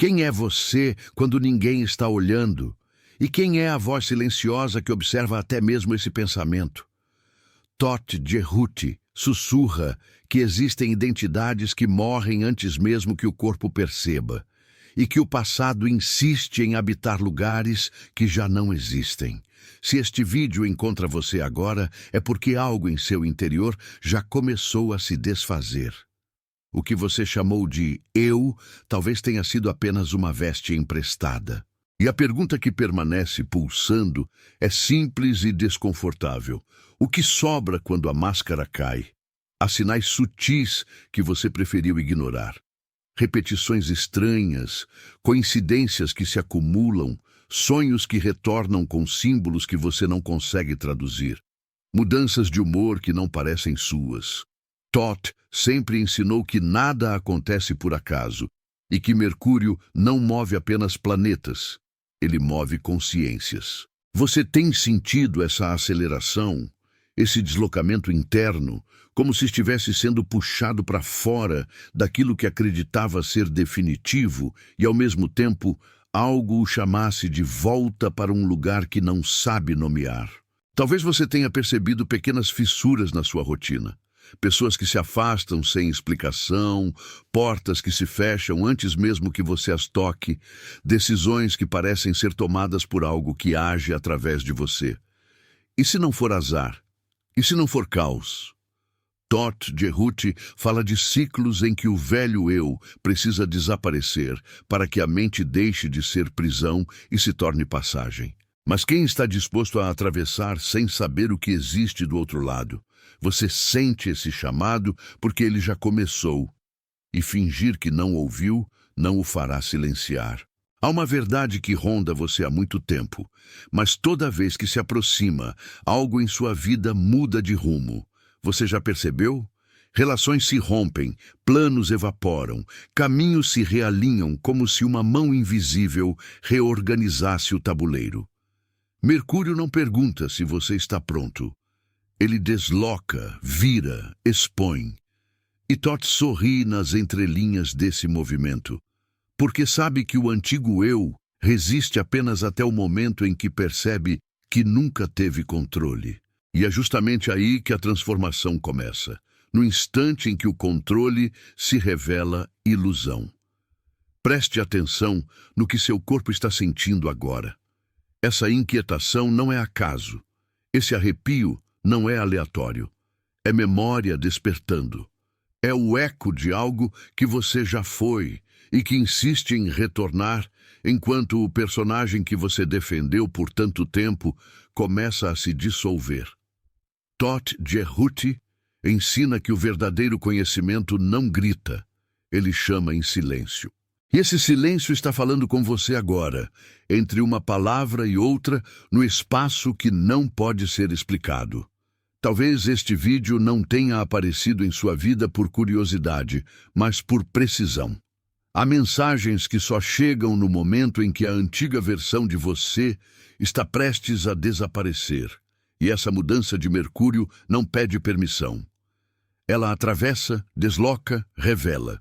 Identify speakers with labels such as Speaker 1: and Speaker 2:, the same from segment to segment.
Speaker 1: Quem é você quando ninguém está olhando? E quem é a voz silenciosa que observa até mesmo esse pensamento? Todt Jehuti sussurra que existem identidades que morrem antes mesmo que o corpo perceba, e que o passado insiste em habitar lugares que já não existem. Se este vídeo encontra você agora, é porque algo em seu interior já começou a se desfazer. O que você chamou de eu talvez tenha sido apenas uma veste emprestada. E a pergunta que permanece pulsando é simples e desconfortável. O que sobra quando a máscara cai? Há sinais sutis que você preferiu ignorar. Repetições estranhas, coincidências que se acumulam, sonhos que retornam com símbolos que você não consegue traduzir, mudanças de humor que não parecem suas. Todt sempre ensinou que nada acontece por acaso e que Mercúrio não move apenas planetas, ele move consciências. Você tem sentido essa aceleração, esse deslocamento interno, como se estivesse sendo puxado para fora daquilo que acreditava ser definitivo e, ao mesmo tempo, algo o chamasse de volta para um lugar que não sabe nomear. Talvez você tenha percebido pequenas fissuras na sua rotina. Pessoas que se afastam sem explicação, portas que se fecham antes mesmo que você as toque, decisões que parecem ser tomadas por algo que age através de você. E se não for azar? E se não for caos? Todt Jehuti fala de ciclos em que o velho eu precisa desaparecer para que a mente deixe de ser prisão e se torne passagem. Mas quem está disposto a atravessar sem saber o que existe do outro lado? Você sente esse chamado porque ele já começou. E fingir que não ouviu não o fará silenciar. Há uma verdade que ronda você há muito tempo, mas toda vez que se aproxima, algo em sua vida muda de rumo. Você já percebeu? Relações se rompem, planos evaporam, caminhos se realinham como se uma mão invisível reorganizasse o tabuleiro. Mercúrio não pergunta se você está pronto. Ele desloca, vira, expõe. E Todt sorri nas entrelinhas desse movimento, porque sabe que o antigo eu resiste apenas até o momento em que percebe que nunca teve controle. E é justamente aí que a transformação começa, no instante em que o controle se revela ilusão. Preste atenção no que seu corpo está sentindo agora. Essa inquietação não é acaso. Esse arrepio não é aleatório. É memória despertando. É o eco de algo que você já foi e que insiste em retornar enquanto o personagem que você defendeu por tanto tempo começa a se dissolver. Todt Jehuti ensina que o verdadeiro conhecimento não grita, ele chama em silêncio. E esse silêncio está falando com você agora, entre uma palavra e outra, no espaço que não pode ser explicado. Talvez este vídeo não tenha aparecido em sua vida por curiosidade, mas por precisão. Há mensagens que só chegam no momento em que a antiga versão de você está prestes a desaparecer. E essa mudança de Mercúrio não pede permissão. Ela atravessa, desloca, revela.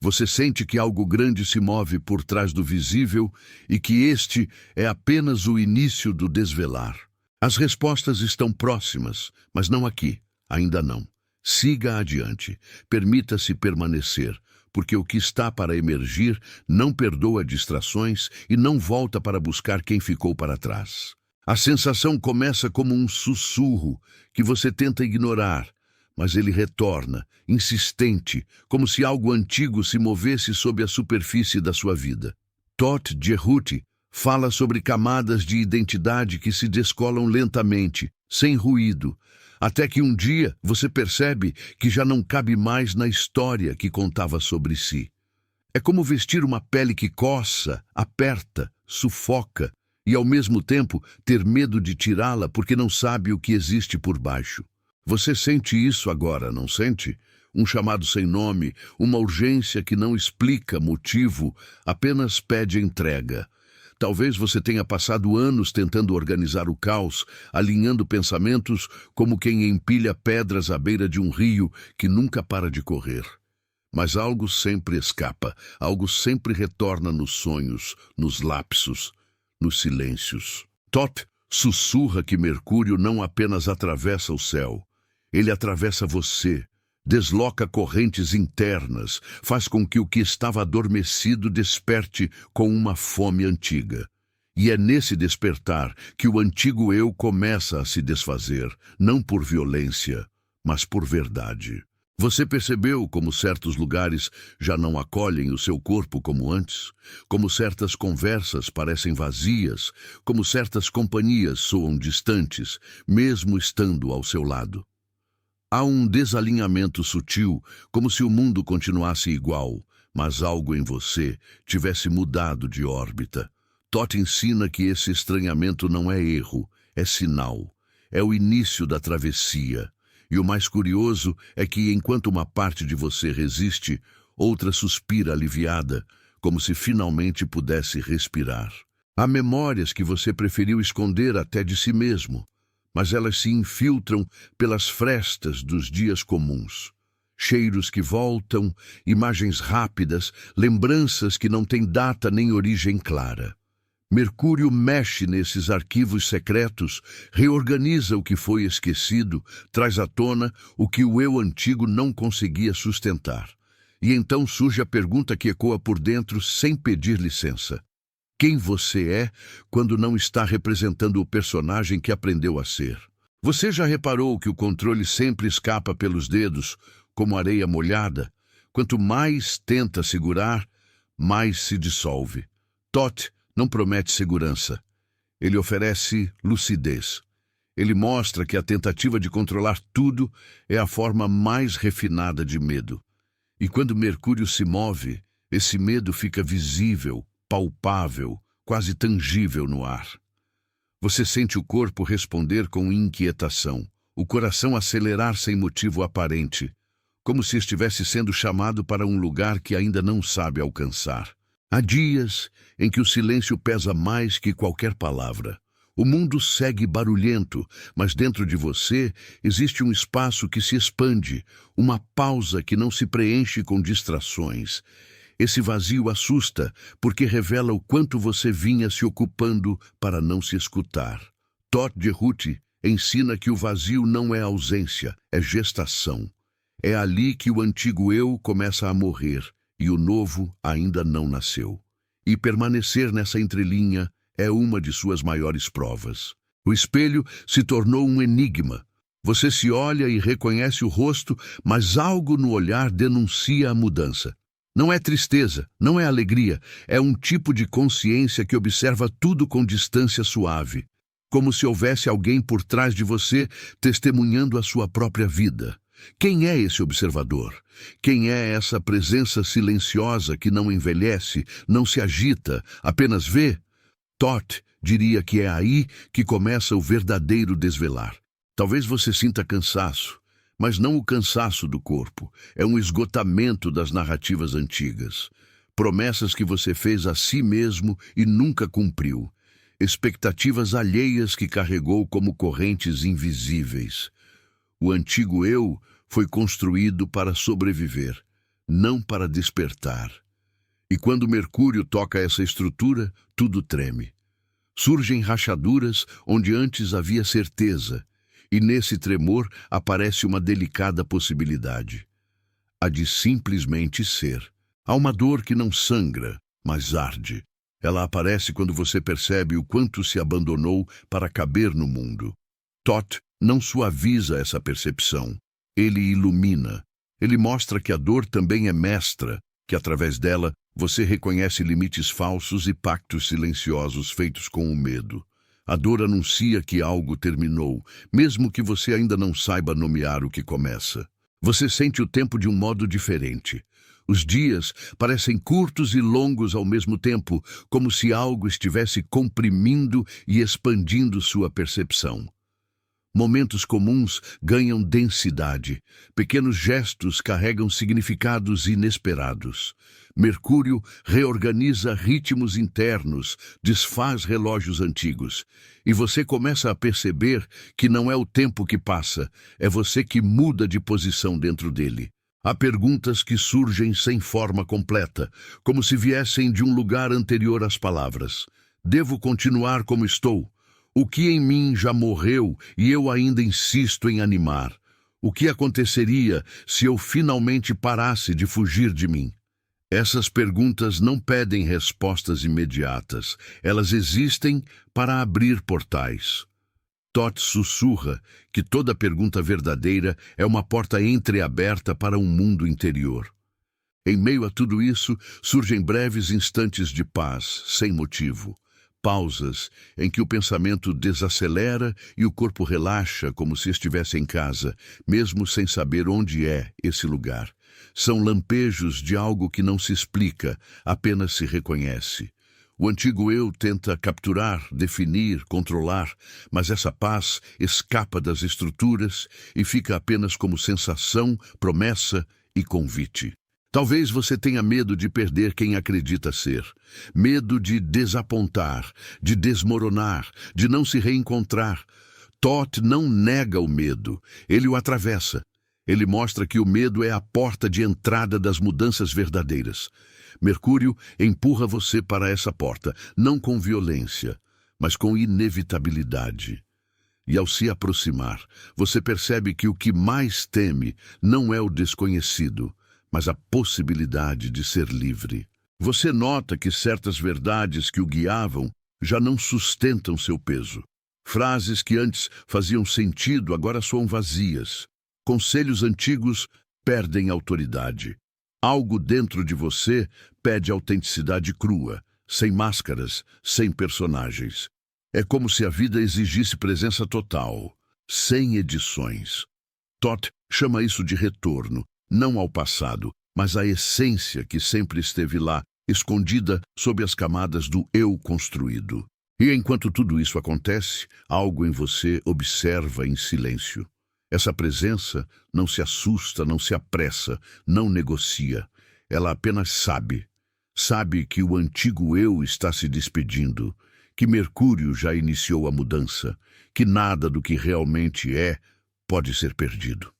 Speaker 1: Você sente que algo grande se move por trás do visível e que este é apenas o início do desvelar. As respostas estão próximas, mas não aqui, ainda não. Siga adiante, permita-se permanecer, porque o que está para emergir não perdoa distrações e não volta para buscar quem ficou para trás. A sensação começa como um sussurro que você tenta ignorar, mas ele retorna, insistente, como se algo antigo se movesse sob a superfície da sua vida. Todt Jehuti fala sobre camadas de identidade que se descolam lentamente, sem ruído, até que um dia você percebe que já não cabe mais na história que contava sobre si. É como vestir uma pele que coça, aperta, sufoca, e ao mesmo tempo ter medo de tirá-la porque não sabe o que existe por baixo. Você sente isso agora, não sente? Um chamado sem nome, uma urgência que não explica motivo, apenas pede entrega. Talvez você tenha passado anos tentando organizar o caos, alinhando pensamentos como quem empilha pedras à beira de um rio que nunca para de correr. Mas algo sempre escapa, algo sempre retorna nos sonhos, nos lapsos, nos silêncios. Thoth sussurra que Mercúrio não apenas atravessa o céu, ele atravessa você, desloca correntes internas, faz com que o que estava adormecido desperte com uma fome antiga. E é nesse despertar que o antigo eu começa a se desfazer, não por violência, mas por verdade. Você percebeu como certos lugares já não acolhem o seu corpo como antes? Como certas conversas parecem vazias? Como certas companhias soam distantes, mesmo estando ao seu lado? Há um desalinhamento sutil, como se o mundo continuasse igual, mas algo em você tivesse mudado de órbita. Thoth ensina que esse estranhamento não é erro, é sinal. É o início da travessia. E o mais curioso é que, enquanto uma parte de você resiste, outra suspira aliviada, como se finalmente pudesse respirar. Há memórias que você preferiu esconder até de si mesmo, mas elas se infiltram pelas frestas dos dias comuns. Cheiros que voltam, imagens rápidas, lembranças que não têm data nem origem clara. Mercúrio mexe nesses arquivos secretos, reorganiza o que foi esquecido, traz à tona o que o eu antigo não conseguia sustentar. E então surge a pergunta que ecoa por dentro sem pedir licença. Quem você é quando não está representando o personagem que aprendeu a ser? Você já reparou que o controle sempre escapa pelos dedos, como areia molhada? Quanto mais tenta segurar, mais se dissolve. Thoth não promete segurança. Ele oferece lucidez. Ele mostra que a tentativa de controlar tudo é a forma mais refinada de medo. E quando Mercúrio se move, esse medo fica visível, palpável, quase tangível no ar. Você sente o corpo responder com inquietação, o coração acelerar sem motivo aparente, como se estivesse sendo chamado para um lugar que ainda não sabe alcançar. Há dias em que o silêncio pesa mais que qualquer palavra. O mundo segue barulhento, mas dentro de você existe um espaço que se expande, uma pausa que não se preenche com distrações. Esse vazio assusta, porque revela o quanto você vinha se ocupando para não se escutar. Thoth Jerhuti ensina que o vazio não é ausência, é gestação. É ali que o antigo eu começa a morrer, e o novo ainda não nasceu. E permanecer nessa entrelinha é uma de suas maiores provas. O espelho se tornou um enigma. Você se olha e reconhece o rosto, mas algo no olhar denuncia a mudança. Não é tristeza, não é alegria, é um tipo de consciência que observa tudo com distância suave, como se houvesse alguém por trás de você testemunhando a sua própria vida. Quem é esse observador? Quem é essa presença silenciosa que não envelhece, não se agita, apenas vê? Thoth diria que é aí que começa o verdadeiro desvelar. Talvez você sinta cansaço, mas não o cansaço do corpo. É um esgotamento das narrativas antigas. Promessas que você fez a si mesmo e nunca cumpriu. Expectativas alheias que carregou como correntes invisíveis. O antigo eu foi construído para sobreviver, não para despertar. E quando Mercúrio toca essa estrutura, tudo treme. Surgem rachaduras onde antes havia certeza, e nesse tremor aparece uma delicada possibilidade. A de simplesmente ser. Há uma dor que não sangra, mas arde. Ela aparece quando você percebe o quanto se abandonou para caber no mundo. Thoth não suaviza essa percepção. Ele ilumina. Ele mostra que a dor também é mestra, que através dela você reconhece limites falsos e pactos silenciosos feitos com o medo. A dor anuncia que algo terminou, mesmo que você ainda não saiba nomear o que começa. Você sente o tempo de um modo diferente. Os dias parecem curtos e longos ao mesmo tempo, como se algo estivesse comprimindo e expandindo sua percepção. Momentos comuns ganham densidade. Pequenos gestos carregam significados inesperados. Mercúrio reorganiza ritmos internos, desfaz relógios antigos. E você começa a perceber que não é o tempo que passa, é você que muda de posição dentro dele. Há perguntas que surgem sem forma completa, como se viessem de um lugar anterior às palavras. Devo continuar como estou? O que em mim já morreu e eu ainda insisto em animar? O que aconteceria se eu finalmente parasse de fugir de mim? Essas perguntas não pedem respostas imediatas. Elas existem para abrir portais. Toth sussurra que toda pergunta verdadeira é uma porta entreaberta para um mundo interior. Em meio a tudo isso, surgem breves instantes de paz, sem motivo. Pausas em que o pensamento desacelera e o corpo relaxa como se estivesse em casa, mesmo sem saber onde é esse lugar. São lampejos de algo que não se explica, apenas se reconhece. O antigo eu tenta capturar, definir, controlar, mas essa paz escapa das estruturas e fica apenas como sensação, promessa e convite. Talvez você tenha medo de perder quem acredita ser, medo de desapontar, de desmoronar, de não se reencontrar. Toth não nega o medo, ele o atravessa. Ele mostra que o medo é a porta de entrada das mudanças verdadeiras. Mercúrio empurra você para essa porta, não com violência, mas com inevitabilidade. E ao se aproximar, você percebe que o que mais teme não é o desconhecido, mas a possibilidade de ser livre. Você nota que certas verdades que o guiavam já não sustentam seu peso. Frases que antes faziam sentido agora soam vazias. Conselhos antigos perdem autoridade. Algo dentro de você pede autenticidade crua, sem máscaras, sem personagens. É como se a vida exigisse presença total, sem edições. Toth chama isso de retorno, não ao passado, mas à essência que sempre esteve lá, escondida sob as camadas do eu construído. E enquanto tudo isso acontece, algo em você observa em silêncio. Essa presença não se assusta, não se apressa, não negocia. Ela apenas sabe. Sabe que o antigo eu está se despedindo, que Mercúrio já iniciou a mudança, que nada do que realmente é pode ser perdido.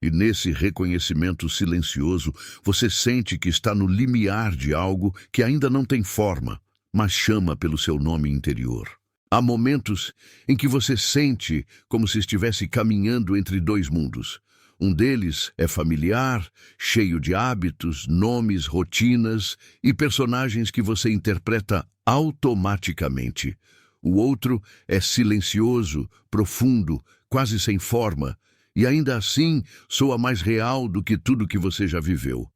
Speaker 1: E nesse reconhecimento silencioso, você sente que está no limiar de algo que ainda não tem forma, mas chama pelo seu nome interior. Há momentos em que você sente como se estivesse caminhando entre dois mundos. Um deles é familiar, cheio de hábitos, nomes, rotinas e personagens que você interpreta automaticamente. O outro é silencioso, profundo, quase sem forma, e ainda assim soa mais real do que tudo que você já viveu.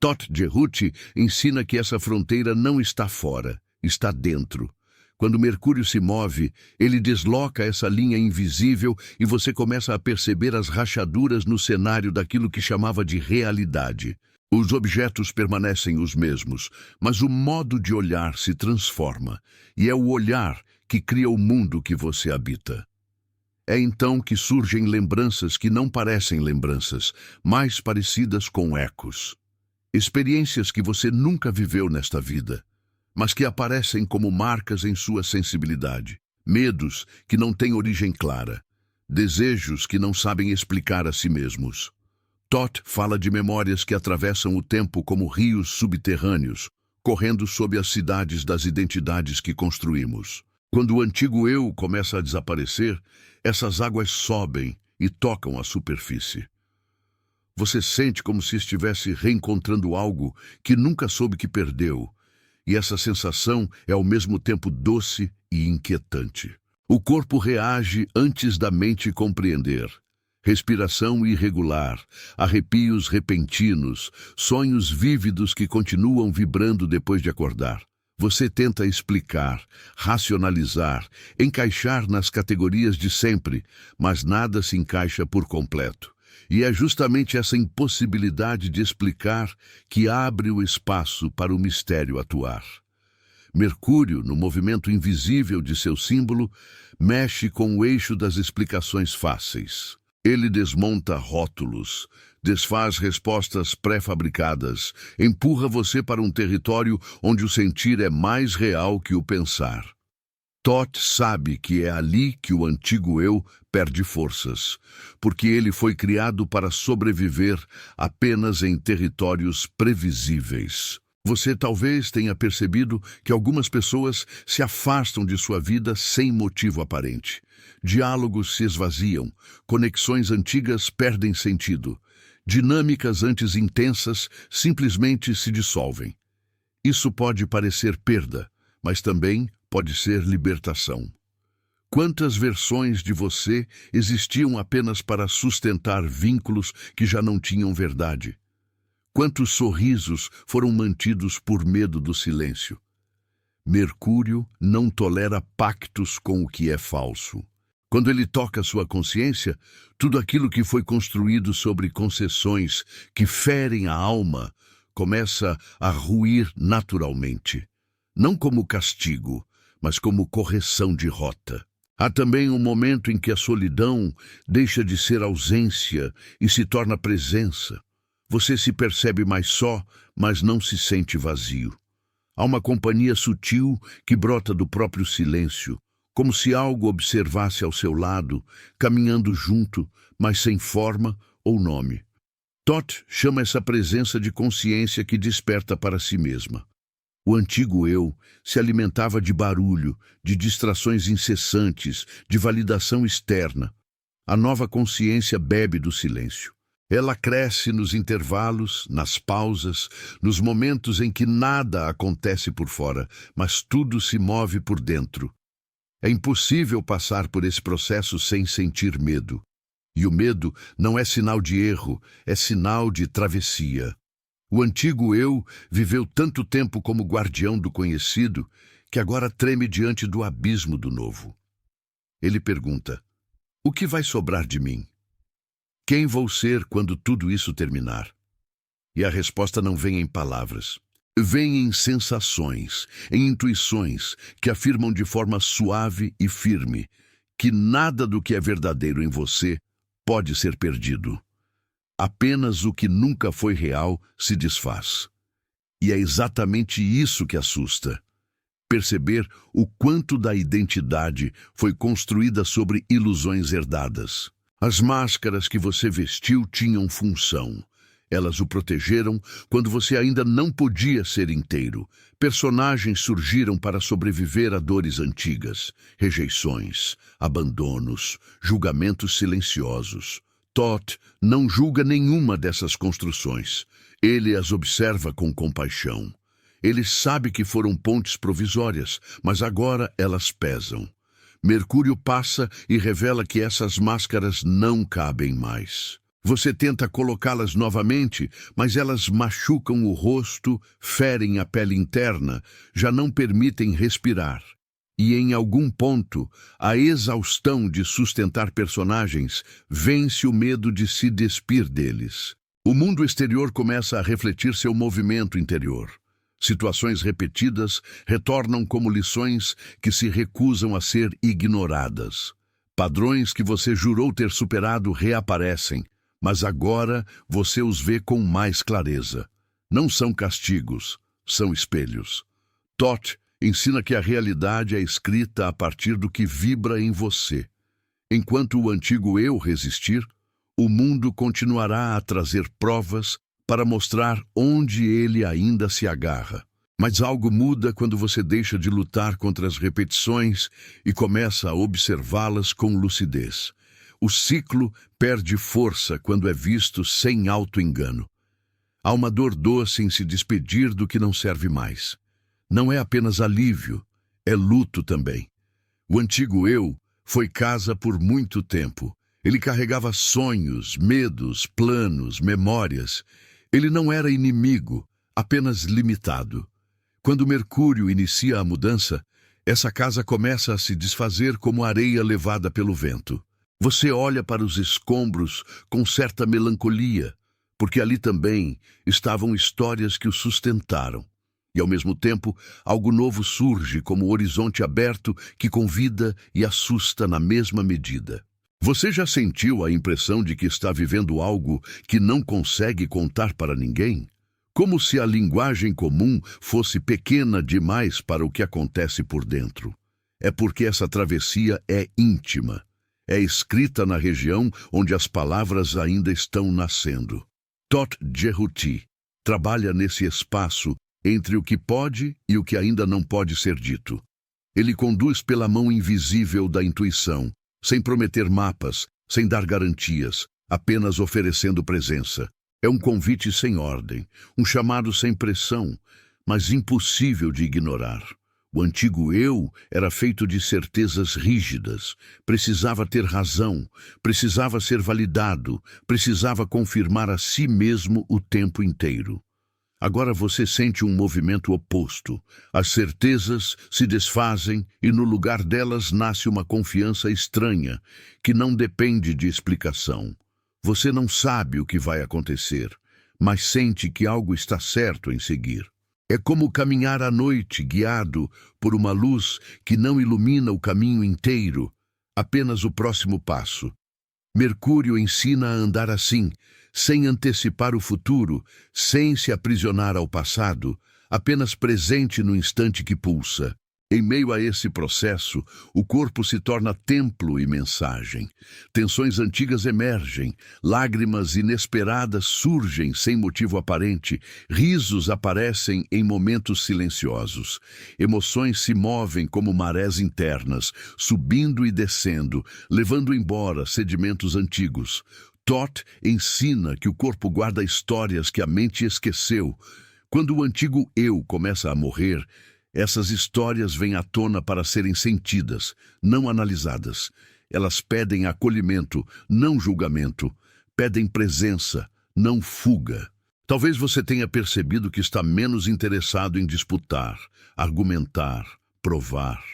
Speaker 1: Toth Jerhuti ensina que essa fronteira não está fora, está dentro. Quando Mercúrio se move, ele desloca essa linha invisível e você começa a perceber as rachaduras no cenário daquilo que chamava de realidade. Os objetos permanecem os mesmos, mas o modo de olhar se transforma, e é o olhar que cria o mundo que você habita. É então que surgem lembranças que não parecem lembranças, mais parecidas com ecos. Experiências que você nunca viveu nesta vida, mas que aparecem como marcas em sua sensibilidade. Medos que não têm origem clara. Desejos que não sabem explicar a si mesmos. Toth fala de memórias que atravessam o tempo como rios subterrâneos, correndo sob as cidades das identidades que construímos. Quando o antigo eu começa a desaparecer, essas águas sobem e tocam a superfície. Você sente como se estivesse reencontrando algo que nunca soube que perdeu, e essa sensação é ao mesmo tempo doce e inquietante. O corpo reage antes da mente compreender. Respiração irregular, arrepios repentinos, sonhos vívidos que continuam vibrando depois de acordar. Você tenta explicar, racionalizar, encaixar nas categorias de sempre, mas nada se encaixa por completo. E é justamente essa impossibilidade de explicar que abre o espaço para o mistério atuar. Mercúrio, no movimento invisível de seu símbolo, mexe com o eixo das explicações fáceis. Ele desmonta rótulos, desfaz respostas pré-fabricadas, empurra você para um território onde o sentir é mais real que o pensar. Todd sabe que é ali que o antigo eu perde forças, porque ele foi criado para sobreviver apenas em territórios previsíveis. Você talvez tenha percebido que algumas pessoas se afastam de sua vida sem motivo aparente. Diálogos se esvaziam, conexões antigas perdem sentido, dinâmicas antes intensas simplesmente se dissolvem. Isso pode parecer perda, mas também pode ser libertação. Quantas versões de você existiam apenas para sustentar vínculos que já não tinham verdade? Quantos sorrisos foram mantidos por medo do silêncio? Mercúrio não tolera pactos com o que é falso. Quando ele toca sua consciência, tudo aquilo que foi construído sobre concessões que ferem a alma começa a ruir naturalmente. Não como castigo, mas como correção de rota. Há também um momento em que a solidão deixa de ser ausência e se torna presença. Você se percebe mais só, mas não se sente vazio. Há uma companhia sutil que brota do próprio silêncio, como se algo observasse ao seu lado, caminhando junto, mas sem forma ou nome. Todd chama essa presença de consciência que desperta para si mesma. O antigo eu se alimentava de barulho, de distrações incessantes, de validação externa. A nova consciência bebe do silêncio. Ela cresce nos intervalos, nas pausas, nos momentos em que nada acontece por fora, mas tudo se move por dentro. É impossível passar por esse processo sem sentir medo. E o medo não é sinal de erro, é sinal de travessia. O antigo eu viveu tanto tempo como guardião do conhecido que agora treme diante do abismo do novo. Ele pergunta: o que vai sobrar de mim? Quem vou ser quando tudo isso terminar? E a resposta não vem em palavras. Vem em sensações, em intuições que afirmam de forma suave e firme que nada do que é verdadeiro em você pode ser perdido. Apenas o que nunca foi real se desfaz. E é exatamente isso que assusta. Perceber o quanto da identidade foi construída sobre ilusões herdadas. As máscaras que você vestiu tinham função. Elas o protegeram quando você ainda não podia ser inteiro. Personagens surgiram para sobreviver a dores antigas, rejeições, abandonos, julgamentos silenciosos. Todd não julga nenhuma dessas construções. Ele as observa com compaixão. Ele sabe que foram pontes provisórias, mas agora elas pesam. Mercúrio passa e revela que essas máscaras não cabem mais. Você tenta colocá-las novamente, mas elas machucam o rosto, ferem a pele interna, já não permitem respirar. E em algum ponto, a exaustão de sustentar personagens vence o medo de se despir deles. O mundo exterior começa a refletir seu movimento interior. Situações repetidas retornam como lições que se recusam a ser ignoradas. Padrões que você jurou ter superado reaparecem, mas agora você os vê com mais clareza. Não são castigos, são espelhos. Todd ensina que a realidade é escrita a partir do que vibra em você. Enquanto o antigo eu resistir, o mundo continuará a trazer provas para mostrar onde ele ainda se agarra. Mas algo muda quando você deixa de lutar contra as repetições e começa a observá-las com lucidez. O ciclo perde força quando é visto sem auto-engano. Há uma dor doce em se despedir do que não serve mais. Não é apenas alívio, é luto também. O antigo eu foi casa por muito tempo. Ele carregava sonhos, medos, planos, memórias. Ele não era inimigo, apenas limitado. Quando Mercúrio inicia a mudança, essa casa começa a se desfazer como areia levada pelo vento. Você olha para os escombros com certa melancolia, porque ali também estavam histórias que o sustentaram. E, ao mesmo tempo, algo novo surge como horizonte aberto que convida e assusta na mesma medida. Você já sentiu a impressão de que está vivendo algo que não consegue contar para ninguém? Como se a linguagem comum fosse pequena demais para o que acontece por dentro. é porque essa travessia é íntima. É escrita na região onde as palavras ainda estão nascendo. Todt Jehuti trabalha nesse espaço entre o que pode e o que ainda não pode ser dito. Ele conduz pela mão invisível da intuição, sem prometer mapas, sem dar garantias, apenas oferecendo presença. É um convite sem ordem, um chamado sem pressão, mas impossível de ignorar. O antigo eu era feito de certezas rígidas, precisava ter razão, precisava ser validado, precisava confirmar a si mesmo o tempo inteiro. Agora você sente um movimento oposto. As certezas se desfazem e no lugar delas nasce uma confiança estranha, que não depende de explicação. Você não sabe o que vai acontecer, mas sente que algo está certo em seguir. É como caminhar à noite guiado por uma luz que não ilumina o caminho inteiro, apenas o próximo passo. Mercúrio ensina a andar assim, sem antecipar o futuro, sem se aprisionar ao passado, apenas presente no instante que pulsa. Em meio a esse processo, o corpo se torna templo e mensagem. Tensões antigas emergem, lágrimas inesperadas surgem sem motivo aparente, risos aparecem em momentos silenciosos. Emoções se movem como marés internas, subindo e descendo, levando embora sedimentos antigos. Todt ensina que o corpo guarda histórias que a mente esqueceu. Quando o antigo eu começa a morrer, essas histórias vêm à tona para serem sentidas, não analisadas. Elas pedem acolhimento, não julgamento. Pedem presença, não fuga. Talvez você tenha percebido que está menos interessado em disputar, argumentar, provar.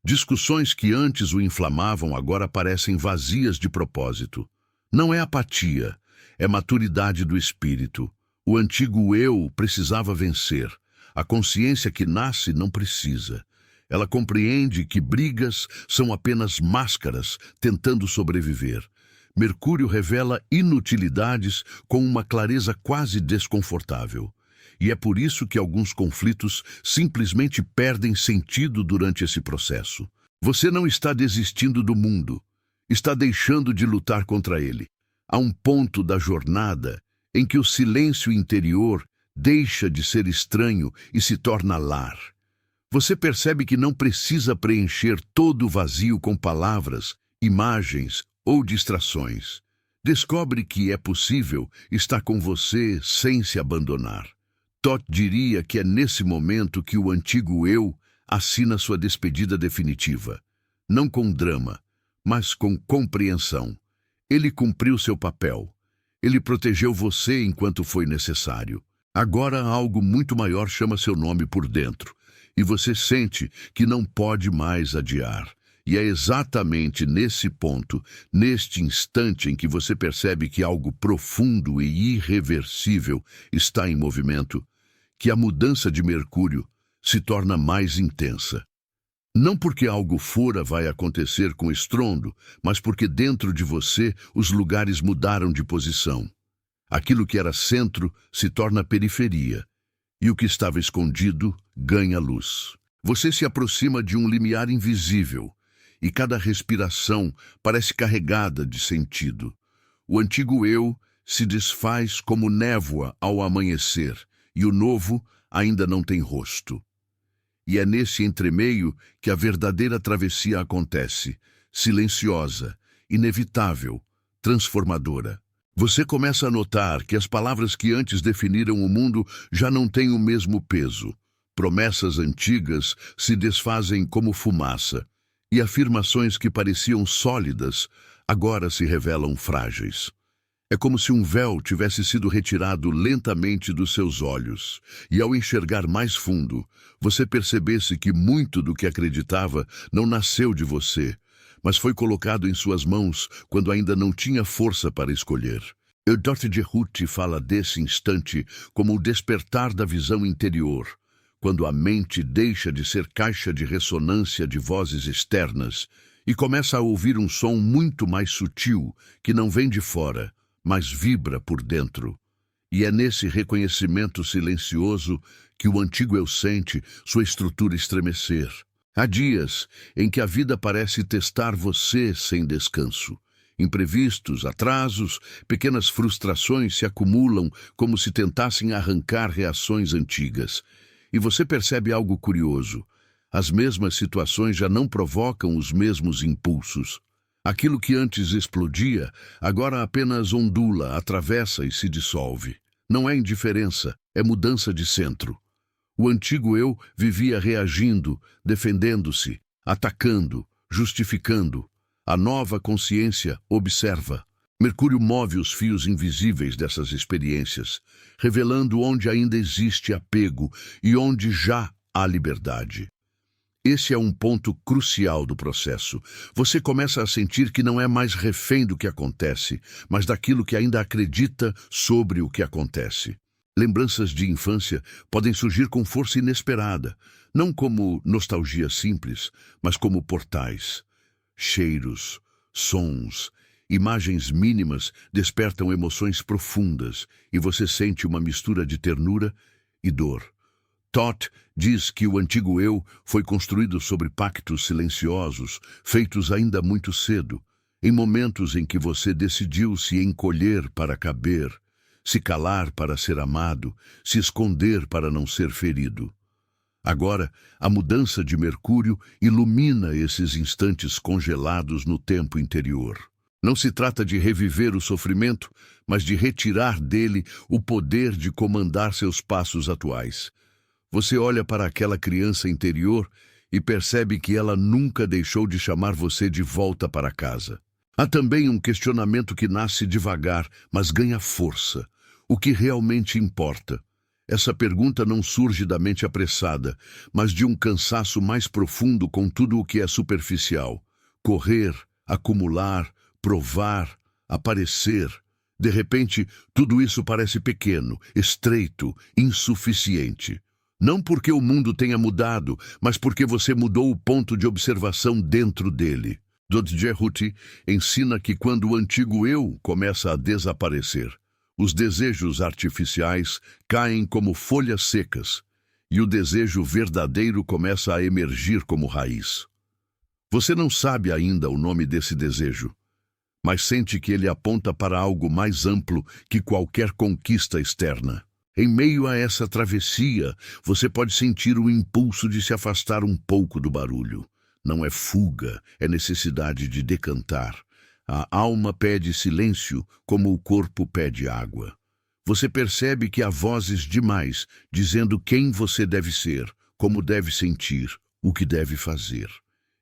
Speaker 1: Discussões que antes o inflamavam agora parecem vazias de propósito. Não é apatia, é maturidade do espírito. O antigo eu precisava vencer. A consciência que nasce não precisa. Ela compreende que brigas são apenas máscaras tentando sobreviver. Mercúrio revela inutilidades com uma clareza quase desconfortável. E é por isso que alguns conflitos simplesmente perdem sentido durante esse processo. Você não está desistindo do mundo, está deixando de lutar contra ele. Há um ponto da jornada em que o silêncio interior deixa de ser estranho e se torna lar. Você percebe que não precisa preencher todo o vazio com palavras, imagens ou distrações. Descobre que é possível estar com você sem se abandonar. Todt diria que é nesse momento que o antigo eu assina sua despedida definitiva. Não com drama, mas com compreensão. Ele cumpriu seu papel. Ele protegeu você enquanto foi necessário. Agora algo muito maior chama seu nome por dentro, e você sente que não pode mais adiar. E é exatamente nesse ponto, neste instante em que você percebe que algo profundo e irreversível está em movimento, que a mudança de Mercúrio se torna mais intensa. Não porque algo fora vai acontecer com estrondo, mas porque dentro de você os lugares mudaram de posição. Aquilo que era centro se torna periferia, e o que estava escondido ganha luz. Você se aproxima de um limiar invisível, e cada respiração parece carregada de sentido. O antigo eu se desfaz como névoa ao amanhecer, e o novo ainda não tem rosto. E é nesse entremeio que a verdadeira travessia acontece, silenciosa, inevitável, transformadora. Você começa a notar que as palavras que antes definiram o mundo já não têm o mesmo peso. Promessas antigas se desfazem como fumaça, e afirmações que pareciam sólidas agora se revelam frágeis. É como se um véu tivesse sido retirado lentamente dos seus olhos, e ao enxergar mais fundo, você percebesse que muito do que acreditava não nasceu de você, mas foi colocado em suas mãos quando ainda não tinha força para escolher. Todt Jehuti fala desse instante como o despertar da visão interior, quando a mente deixa de ser caixa de ressonância de vozes externas e começa a ouvir um som muito mais sutil, que não vem de fora, mas vibra por dentro. E é nesse reconhecimento silencioso que o antigo eu sente sua estrutura estremecer. Há dias em que a vida parece testar você sem descanso. Imprevistos, atrasos, pequenas frustrações se acumulam como se tentassem arrancar reações antigas. E você percebe algo curioso. As mesmas situações já não provocam os mesmos impulsos. Aquilo que antes explodia, agora apenas ondula, atravessa e se dissolve. Não é indiferença, é mudança de centro. O antigo eu vivia reagindo, defendendo-se, atacando, justificando. A nova consciência observa. Mercúrio move os fios invisíveis dessas experiências, revelando onde ainda existe apego e onde já há liberdade. Esse é um ponto crucial do processo. Você começa a sentir que não é mais refém do que acontece, mas daquilo que ainda acredita sobre o que acontece. Lembranças de infância podem surgir com força inesperada, não como nostalgia simples, mas como portais. Cheiros, sons, imagens mínimas despertam emoções profundas e você sente uma mistura de ternura e dor. Toth diz que o antigo eu foi construído sobre pactos silenciosos, feitos ainda muito cedo, em momentos em que você decidiu se encolher para caber, se calar para ser amado, se esconder para não ser ferido. Agora, a mudança de Mercúrio ilumina esses instantes congelados no tempo interior. Não se trata de reviver o sofrimento, mas de retirar dele o poder de comandar seus passos atuais. Você olha para aquela criança interior e percebe que ela nunca deixou de chamar você de volta para casa. Há também um questionamento que nasce devagar, mas ganha força. O que realmente importa? Essa pergunta não surge da mente apressada, mas de um cansaço mais profundo com tudo o que é superficial. Correr, acumular, provar, aparecer. De repente, tudo isso parece pequeno, estreito, insuficiente. Não porque o mundo tenha mudado, mas porque você mudou o ponto de observação dentro dele. Dodge ensina que quando o antigo eu começa a desaparecer, os desejos artificiais caem como folhas secas e o desejo verdadeiro começa a emergir como raiz. Você não sabe ainda o nome desse desejo, mas sente que ele aponta para algo mais amplo que qualquer conquista externa. Em meio a essa travessia, você pode sentir o impulso de se afastar um pouco do barulho. Não é fuga, é necessidade de decantar. A alma pede silêncio, como o corpo pede água. Você percebe que há vozes demais, dizendo quem você deve ser, como deve sentir, o que deve fazer.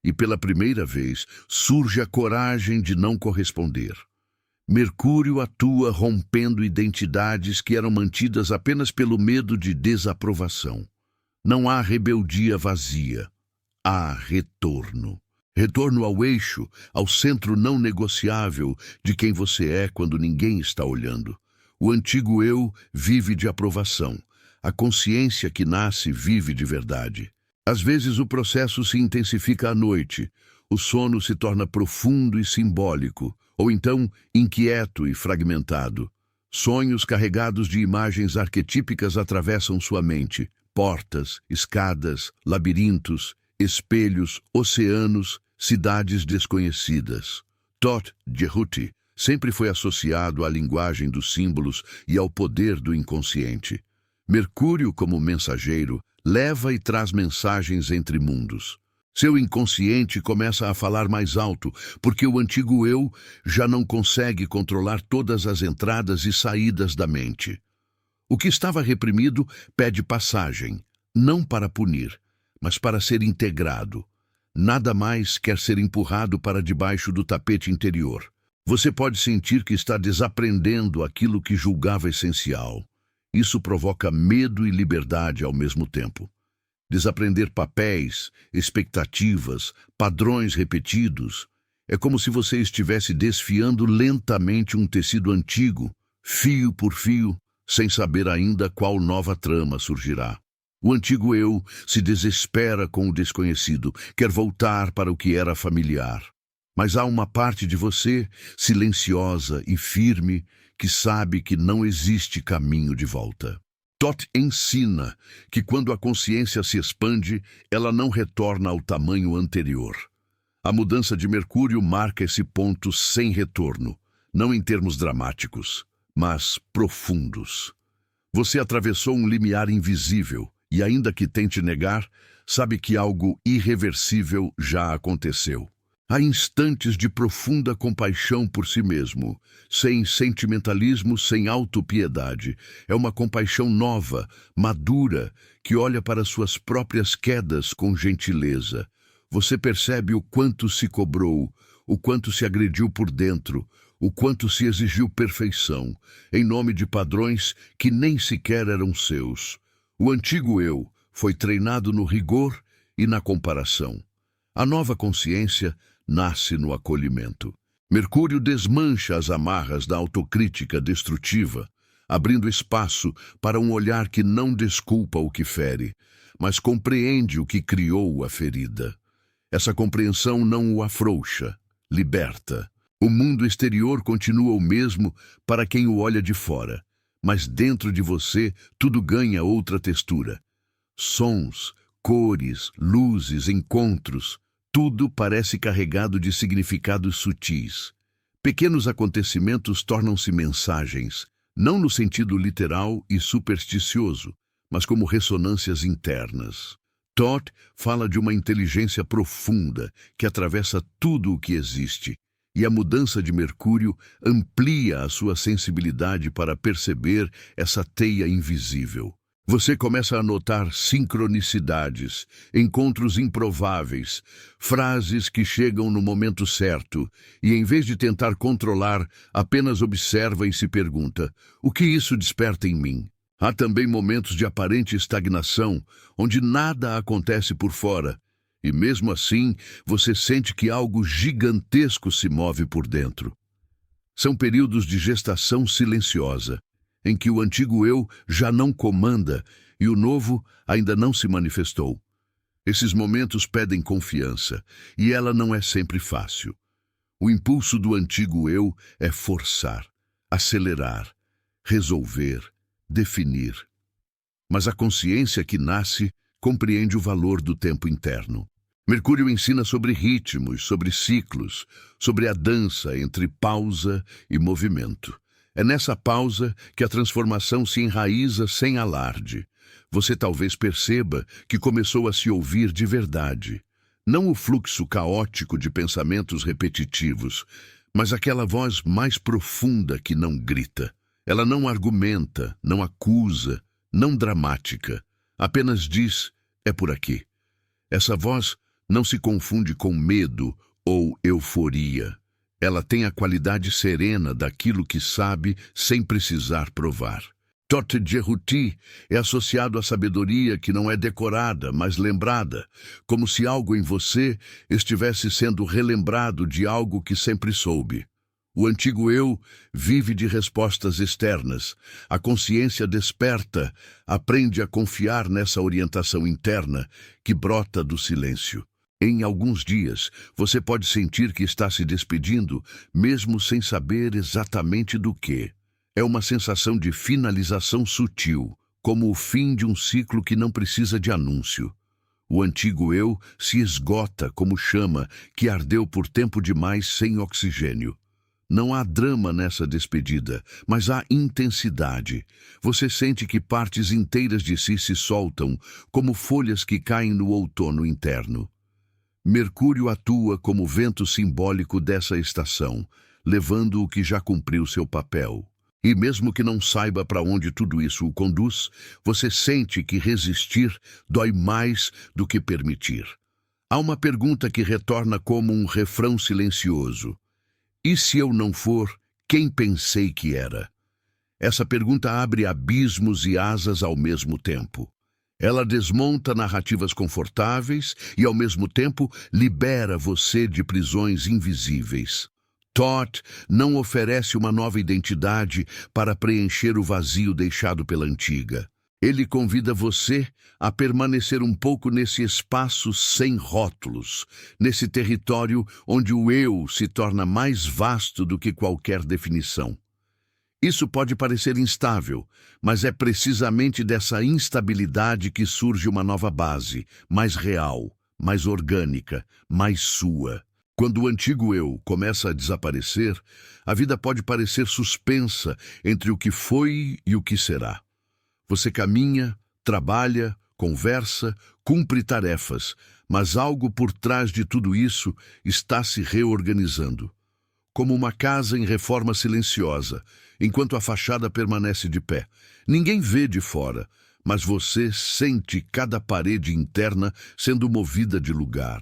Speaker 1: E pela primeira vez, surge a coragem de não corresponder. Mercúrio atua rompendo identidades que eram mantidas apenas pelo medo de desaprovação. Não há rebeldia vazia, há retorno. Retorno ao eixo, ao centro não negociável de quem você é quando ninguém está olhando. O antigo eu vive de aprovação. A consciência que nasce vive de verdade. Às vezes o processo se intensifica à noite. O sono se torna profundo e simbólico, ou então inquieto e fragmentado. Sonhos carregados de imagens arquetípicas atravessam sua mente. Portas, escadas, labirintos, espelhos, oceanos, cidades desconhecidas. Toth Jehuti sempre foi associado à linguagem dos símbolos e ao poder do inconsciente. Mercúrio, como mensageiro, leva e traz mensagens entre mundos. Seu inconsciente começa a falar mais alto, porque o antigo eu já não consegue controlar todas as entradas e saídas da mente. O que estava reprimido pede passagem, não para punir, mas para ser integrado. Nada mais quer ser empurrado para debaixo do tapete interior. Você pode sentir que está desaprendendo aquilo que julgava essencial. Isso provoca medo e liberdade ao mesmo tempo. Desaprender papéis, expectativas, padrões repetidos. É como se você estivesse desfiando lentamente um tecido antigo, fio por fio, sem saber ainda qual nova trama surgirá. O antigo eu se desespera com o desconhecido, quer voltar para o que era familiar. Mas há uma parte de você, silenciosa e firme, que sabe que não existe caminho de volta. Toth ensina que quando a consciência se expande, ela não retorna ao tamanho anterior. A mudança de Mercúrio marca esse ponto sem retorno, não em termos dramáticos, mas profundos. Você atravessou um limiar invisível e, ainda que tente negar, sabe que algo irreversível já aconteceu. Há instantes de profunda compaixão por si mesmo, sem sentimentalismo, sem autopiedade. É uma compaixão nova, madura, que olha para suas próprias quedas com gentileza. Você percebe o quanto se cobrou, o quanto se agrediu por dentro, o quanto se exigiu perfeição, em nome de padrões que nem sequer eram seus. O antigo eu foi treinado no rigor e na comparação. A nova consciência nasce no acolhimento. Mercúrio desmancha as amarras da autocrítica destrutiva, abrindo espaço para um olhar que não desculpa o que fere, mas compreende o que criou a ferida. Essa compreensão não o afrouxa, liberta. O mundo exterior continua o mesmo para quem o olha de fora, mas dentro de você tudo ganha outra textura. Sons, cores, luzes, encontros, tudo parece carregado de significados sutis. Pequenos acontecimentos tornam-se mensagens, não no sentido literal e supersticioso, mas como ressonâncias internas. Toth fala de uma inteligência profunda que atravessa tudo o que existe, e a mudança de Mercúrio amplia a sua sensibilidade para perceber essa teia invisível. Você começa a notar sincronicidades, encontros improváveis, frases que chegam no momento certo, e em vez de tentar controlar, apenas observa e se pergunta: o que isso desperta em mim? Há também momentos de aparente estagnação, onde nada acontece por fora, e mesmo assim você sente que algo gigantesco se move por dentro. São períodos de gestação silenciosa, em que o antigo eu já não comanda e o novo ainda não se manifestou. Esses momentos pedem confiança, e ela não é sempre fácil. O impulso do antigo eu é forçar, acelerar, resolver, definir. Mas a consciência que nasce compreende o valor do tempo interno. Mercúrio ensina sobre ritmos, sobre ciclos, sobre a dança entre pausa e movimento. É nessa pausa que a transformação se enraiza sem alarde. Você talvez perceba que começou a se ouvir de verdade. Não o fluxo caótico de pensamentos repetitivos, mas aquela voz mais profunda que não grita. Ela não argumenta, não acusa, não dramática. Apenas diz: é por aqui. Essa voz não se confunde com medo ou euforia. Ela tem a qualidade serena daquilo que sabe sem precisar provar. Toth Jehuti é associado à sabedoria que não é decorada, mas lembrada, como se algo em você estivesse sendo relembrado de algo que sempre soube. O antigo eu vive de respostas externas. A consciência desperta, aprende a confiar nessa orientação interna que brota do silêncio. Em alguns dias, você pode sentir que está se despedindo, mesmo sem saber exatamente do que. É uma sensação de finalização sutil, como o fim de um ciclo que não precisa de anúncio. O antigo eu se esgota como chama que ardeu por tempo demais sem oxigênio. Não há drama nessa despedida, mas há intensidade. Você sente que partes inteiras de si se soltam, como folhas que caem no outono interno. Mercúrio atua como vento simbólico dessa estação, levando o que já cumpriu seu papel. E mesmo que não saiba para onde tudo isso o conduz, você sente que resistir dói mais do que permitir. Há uma pergunta que retorna como um refrão silencioso. E se eu não for quem pensei que era? Essa pergunta abre abismos e asas ao mesmo tempo. Ela desmonta narrativas confortáveis e, ao mesmo tempo, libera você de prisões invisíveis. Toth não oferece uma nova identidade para preencher o vazio deixado pela antiga. Ele convida você a permanecer um pouco nesse espaço sem rótulos, nesse território onde o eu se torna mais vasto do que qualquer definição. Isso pode parecer instável, mas é precisamente dessa instabilidade que surge uma nova base, mais real, mais orgânica, mais sua. Quando o antigo eu começa a desaparecer, a vida pode parecer suspensa entre o que foi e o que será. Você caminha, trabalha, conversa, cumpre tarefas, mas algo por trás de tudo isso está se reorganizando. Como uma casa em reforma silenciosa, enquanto a fachada permanece de pé. Ninguém vê de fora, mas você sente cada parede interna sendo movida de lugar.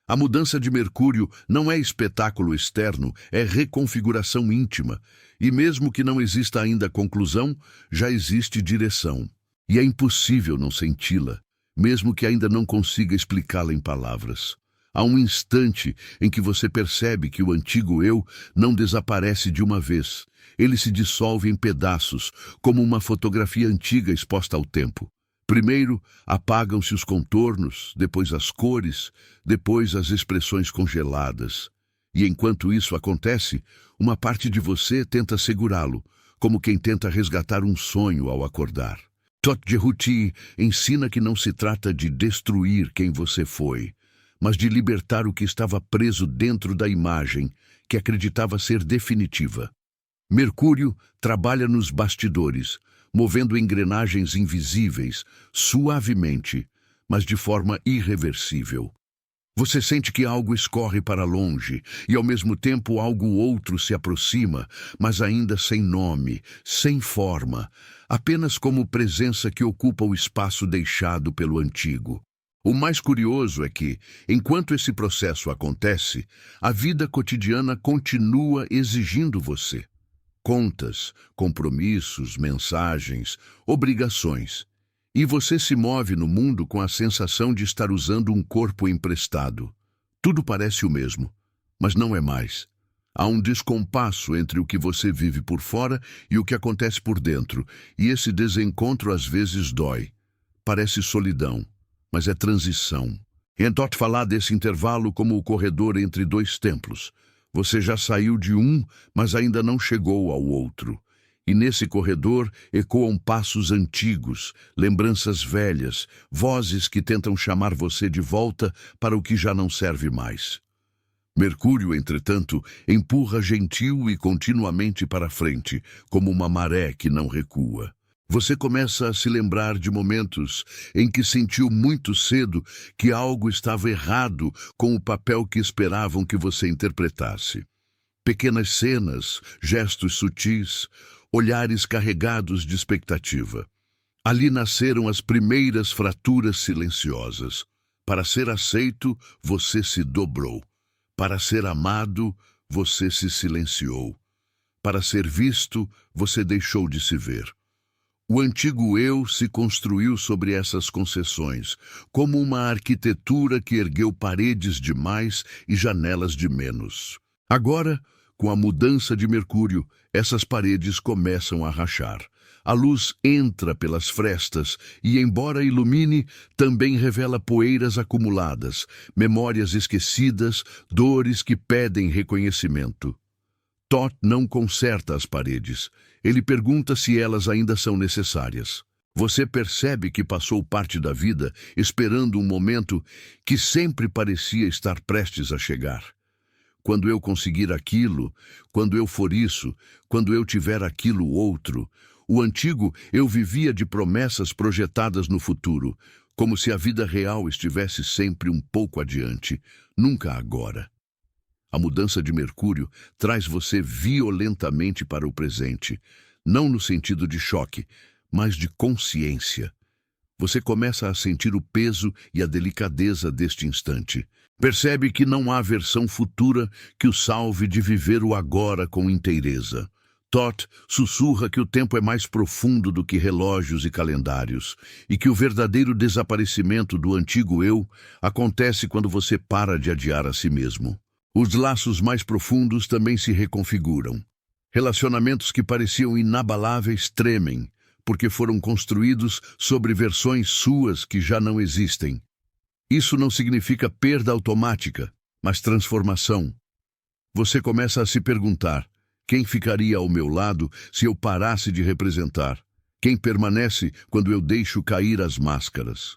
Speaker 1: A mudança de Mercúrio não é espetáculo externo, é reconfiguração íntima. E mesmo que não exista ainda conclusão, já existe direção. E é impossível não senti-la, mesmo que ainda não consiga explicá-la em palavras. Há um instante em que você percebe que o antigo eu não desaparece de uma vez. Ele se dissolve em pedaços, como uma fotografia antiga exposta ao tempo. Primeiro, apagam-se os contornos, depois as cores, depois as expressões congeladas. E enquanto isso acontece, uma parte de você tenta segurá-lo, como quem tenta resgatar um sonho ao acordar. Todt Cehuti ensina que não se trata de destruir quem você foi, mas de libertar o que estava preso dentro da imagem, que acreditava ser definitiva. Mercúrio trabalha nos bastidores, movendo engrenagens invisíveis, suavemente, mas de forma irreversível. Você sente que algo escorre para longe e, ao mesmo tempo, algo outro se aproxima, mas ainda sem nome, sem forma, apenas como presença que ocupa o espaço deixado pelo antigo. O mais curioso é que, enquanto esse processo acontece, a vida cotidiana continua exigindo você. Contas, compromissos, mensagens, obrigações. E você se move no mundo com a sensação de estar usando um corpo emprestado. Tudo parece o mesmo, mas não é mais. Há um descompasso entre o que você vive por fora e o que acontece por dentro, e esse desencontro às vezes dói. Parece solidão, mas é transição. Entot falar desse intervalo como o corredor entre dois templos. Você já saiu de um, mas ainda não chegou ao outro. E nesse corredor ecoam passos antigos, lembranças velhas, vozes que tentam chamar você de volta para o que já não serve mais. Mercúrio, entretanto, empurra gentil e continuamente para frente, como uma maré que não recua. Você começa a se lembrar de momentos em que sentiu muito cedo que algo estava errado com o papel que esperavam que você interpretasse. Pequenas cenas, gestos sutis, olhares carregados de expectativa. Ali nasceram as primeiras fraturas silenciosas. Para ser aceito, você se dobrou. Para ser amado, você se silenciou. Para ser visto, você deixou de se ver. O antigo eu se construiu sobre essas concessões, como uma arquitetura que ergueu paredes de mais e janelas de menos. Agora, com a mudança de Mercúrio, essas paredes começam a rachar. A luz entra pelas frestas e, embora ilumine, também revela poeiras acumuladas, memórias esquecidas, dores que pedem reconhecimento. Todt não conserta as paredes. Ele pergunta se elas ainda são necessárias. Você percebe que passou parte da vida esperando um momento que sempre parecia estar prestes a chegar. Quando eu conseguir aquilo, quando eu for isso, quando eu tiver aquilo outro. O antigo eu vivia de promessas projetadas no futuro, como se a vida real estivesse sempre um pouco adiante, nunca agora. A mudança de Mercúrio traz você violentamente para o presente, não no sentido de choque, mas de consciência. Você começa a sentir o peso e a delicadeza deste instante. Percebe que não há versão futura que o salve de viver o agora com inteireza. Todt sussurra que o tempo é mais profundo do que relógios e calendários, e que o verdadeiro desaparecimento do antigo eu acontece quando você para de adiar a si mesmo. Os laços mais profundos também se reconfiguram. Relacionamentos que pareciam inabaláveis tremem, porque foram construídos sobre versões suas que já não existem. Isso não significa perda automática, mas transformação. Você começa a se perguntar: Quem ficaria ao meu lado se eu parasse de representar? Quem permanece quando eu deixo cair as máscaras?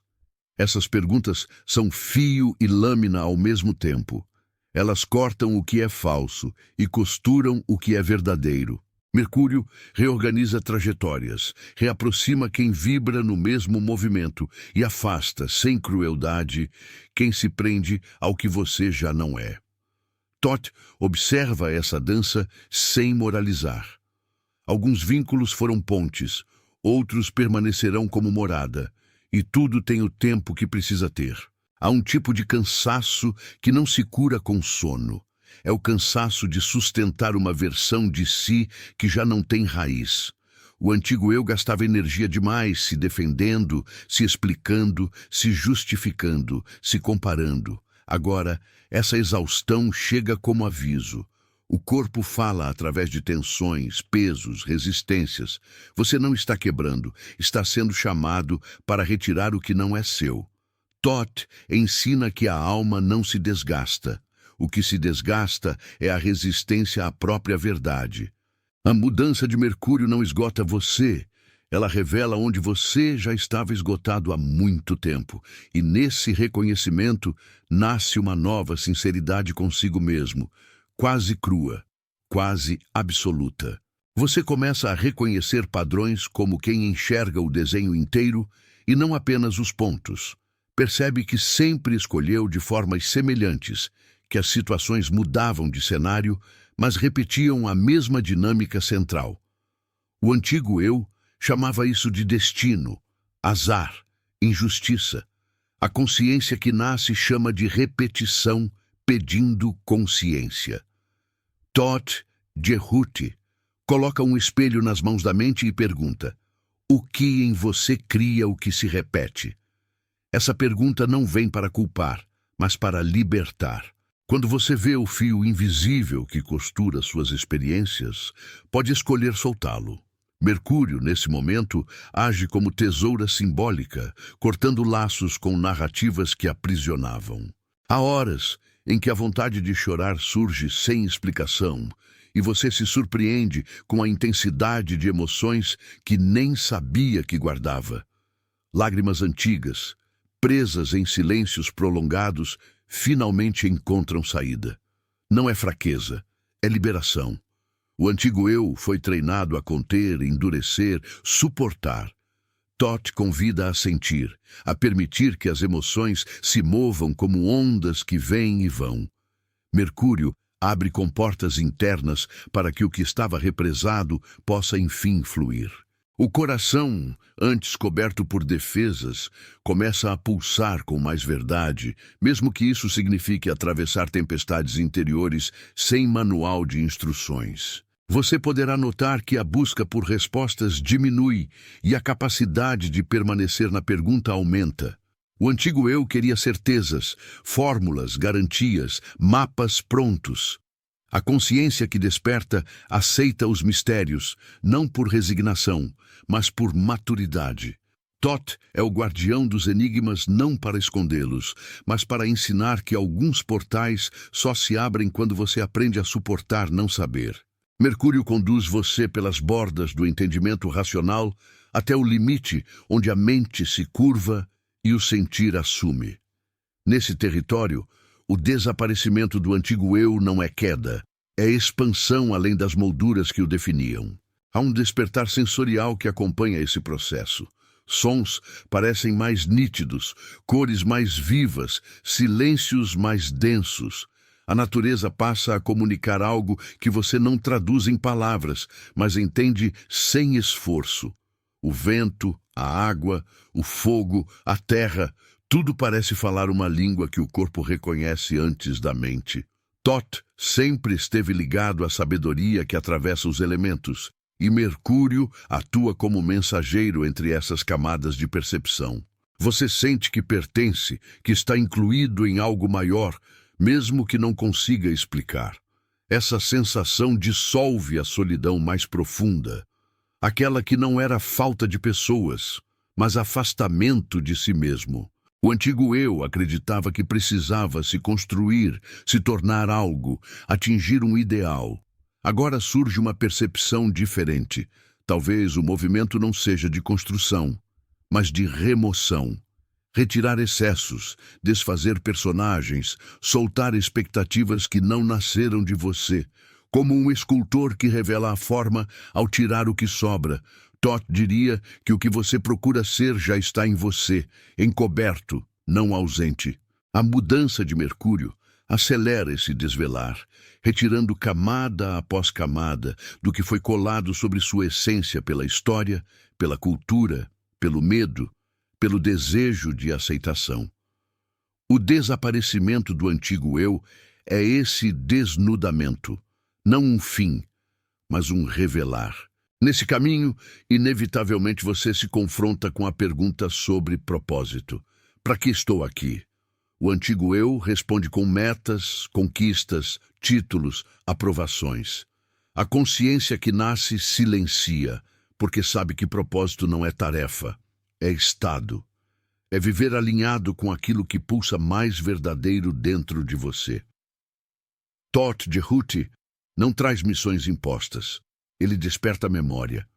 Speaker 1: Essas perguntas são fio e lâmina ao mesmo tempo. Elas cortam o que é falso e costuram o que é verdadeiro. Mercúrio reorganiza trajetórias, reaproxima quem vibra no mesmo movimento e afasta, sem crueldade, quem se prende ao que você já não é. Thoth observa essa dança sem moralizar. Alguns vínculos foram pontes, outros permanecerão como morada, e tudo tem o tempo que precisa ter. Há um tipo de cansaço que não se cura com sono. É o cansaço de sustentar uma versão de si que já não tem raiz. O antigo eu gastava energia demais se defendendo, se explicando, se justificando, se comparando. Agora, essa exaustão chega como aviso. O corpo fala através de tensões, pesos, resistências. Você não está quebrando, está sendo chamado para retirar o que não é seu. Thoth ensina que a alma não se desgasta. O que se desgasta é a resistência à própria verdade. A mudança de Mercúrio não esgota você. Ela revela onde você já estava esgotado há muito tempo. E nesse reconhecimento nasce uma nova sinceridade consigo mesmo, quase crua, quase absoluta. Você começa a reconhecer padrões como quem enxerga o desenho inteiro e não apenas os pontos. Percebe que sempre escolheu de formas semelhantes, que as situações mudavam de cenário, mas repetiam a mesma dinâmica central. O antigo eu chamava isso de destino, azar, injustiça. A consciência que nasce chama de repetição, pedindo consciência. Thoth Jerhuti coloca um espelho nas mãos da mente e pergunta: o que em você cria o que se repete? Essa pergunta não vem para culpar, mas para libertar. Quando você vê o fio invisível que costura suas experiências, pode escolher soltá-lo. Mercúrio, nesse momento, age como tesoura simbólica, cortando laços com narrativas que aprisionavam. Há horas em que a vontade de chorar surge sem explicação, e você se surpreende com a intensidade de emoções que nem sabia que guardava. Lágrimas antigas, presas em silêncios prolongados, finalmente encontram saída. Não é fraqueza, é liberação. O antigo eu foi treinado a conter, endurecer, suportar. Thoth convida a sentir, a permitir que as emoções se movam como ondas que vêm e vão. Mercúrio abre comportas internas para que o que estava represado possa enfim fluir. O coração, antes coberto por defesas, começa a pulsar com mais verdade, mesmo que isso signifique atravessar tempestades interiores sem manual de instruções. Você poderá notar que a busca por respostas diminui e a capacidade de permanecer na pergunta aumenta. O antigo eu queria certezas, fórmulas, garantias, mapas prontos. A consciência que desperta aceita os mistérios, não por resignação, mas por maturidade. Thoth é o guardião dos enigmas não para escondê-los, mas para ensinar que alguns portais só se abrem quando você aprende a suportar não saber. Mercúrio conduz você pelas bordas do entendimento racional até o limite onde a mente se curva e o sentir assume. Nesse território, o desaparecimento do antigo eu não é queda, é expansão além das molduras que o definiam. Há um despertar sensorial que acompanha esse processo. Sons parecem mais nítidos, cores mais vivas, silêncios mais densos. A natureza passa a comunicar algo que você não traduz em palavras, mas entende sem esforço. O vento, a água, o fogo, a terra, tudo parece falar uma língua que o corpo reconhece antes da mente. Thoth sempre esteve ligado à sabedoria que atravessa os elementos, e Mercúrio atua como mensageiro entre essas camadas de percepção. Você sente que pertence, que está incluído em algo maior, mesmo que não consiga explicar. Essa sensação dissolve a solidão mais profunda, aquela que não era falta de pessoas, mas afastamento de si mesmo. O antigo eu acreditava que precisava se construir, se tornar algo, atingir um ideal. Agora surge uma percepção diferente. Talvez o movimento não seja de construção, mas de remoção. Retirar excessos, desfazer personagens, soltar expectativas que não nasceram de você. Como um escultor que revela a forma ao tirar o que sobra, Toth diria que o que você procura ser já está em você, encoberto, não ausente. A mudança de Mercúrio acelera esse desvelar, retirando camada após camada do que foi colado sobre sua essência pela história, pela cultura, pelo medo, pelo desejo de aceitação. O desaparecimento do antigo eu é esse desnudamento, não um fim, mas um revelar. Nesse caminho, inevitavelmente você se confronta com a pergunta sobre propósito. Para que estou aqui? O antigo eu responde com metas, conquistas, títulos, aprovações. A consciência que nasce silencia, porque sabe que propósito não é tarefa, é estado. É viver alinhado com aquilo que pulsa mais verdadeiro dentro de você. Toth Jehuti não traz missões impostas. Ele desperta a memória.